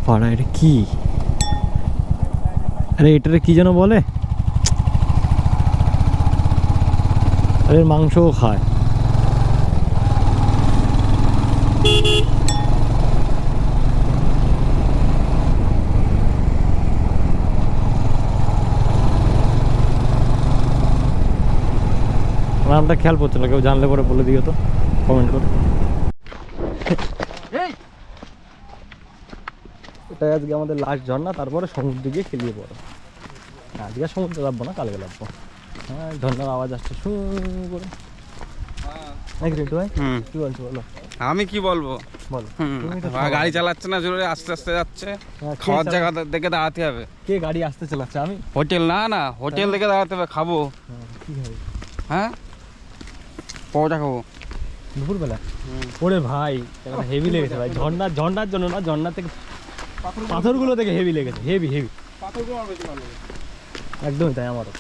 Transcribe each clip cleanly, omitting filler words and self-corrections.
পাড়া এটা কি? আরে এটারে কি যেন বলে? আরে মাংসও খায়। নামটা খেয়াল পড়ছে না, কেউ জানলে পরে বলে দিও তো কমেন্ট করে। এটাই আজকে আমাদের লাস্ট ঝর্ণা, তারপরে সমুদ্রে গিয়ে খেলিয়ে পড়ো। আজকে সমুদ্রে লাভবো না, কালকে লাভবো। হ্যাঁ, ঝর্ণার আওয়াজ আসছে শু করে। নাকি রিন্টু ভাই? কি বলছো বলো। আমি কি বলবো, বলো। গাড়ি চালাচ্ছে না জোরে, আস্তে আস্তে যাচ্ছে। খাওয়ার জায়গা দেখে দাঁড়াতে হবে। কে গাড়ি আসতে চালাচ্ছে? আমি। হোটেল না না, হোটেল দেখে দাঁড়াতে হবে, খাবো। কি খাবি? হ্যাঁ, পরোটা খাবো দুপুরবেলা। ওরে ভাই, হেভি লেগেছে ভাই। ঝর্ণার জন্য না, ঝর্ণা থেকে পাথরগুলো থেকে হেভি লেগেছে। হেভি হেভি পাথরগুলো আমার বেশি ভালো লাগে। একদমই তাই আমারও।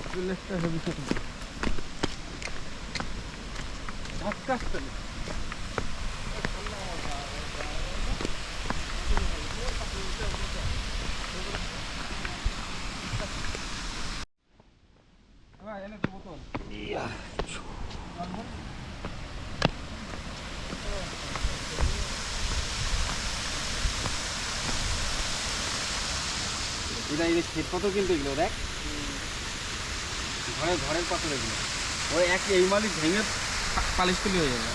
এটা এই ক্ষেত পাথর কিন্তু এগুলো দেখ, ঘরের পাথর এগুলো। ওই এক এই মালিক ভেঙে পালিশ তুলি হয়ে যাবে।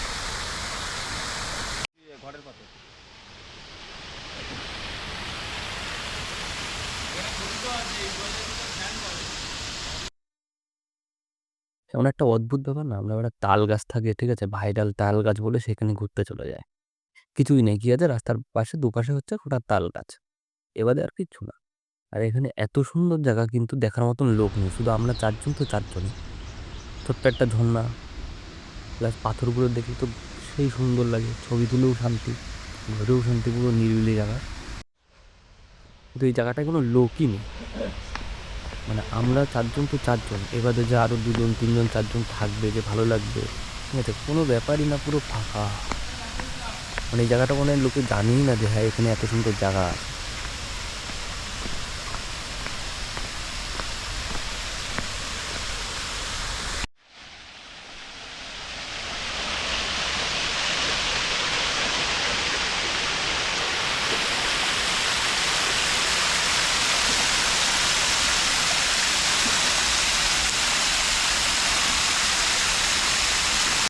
ঘরের পাথর। এমন একটা অদ্ভুত ব্যাপার না, আমরা একটা তাল গাছ থাকে, ঠিক আছে, ভাইরাল তাল গাছ বলে সেখানে ঘুরতে চলে যায়। কিছুই নেই, কি আছে, রাস্তার পাশে দুপাশে হচ্ছে ওটা তাল গাছ, এবারে আর কিচ্ছু না। আর এখানে এত সুন্দর জায়গা কিন্তু দেখার মতন লোক নেই, শুধু আমরা চারজন, তো চারজনই। ছোট্ট একটা ঝর্ণা, প্লাস পাথরগুলো দেখলে তো সেই সুন্দর লাগে, ছবি তুলেও শান্তি, ঘরেও শান্তি, পুরো নিরিবিলি জায়গা। কিন্তু এই জায়গাটায় কোনো লোকই নেই, মানে আমরা চারজন তো চারজন, এবারে যে আরও দুজন তিনজন চারজন থাকবে, যে ভালো লাগবে, ঠিক আছে, কোনো ব্যাপারই না, পুরো ফাঁকা। মানে এই জায়গাটা মনে হয় লোকে জানেই না যে হ্যাঁ এখানে এত সুন্দর জায়গা আছে।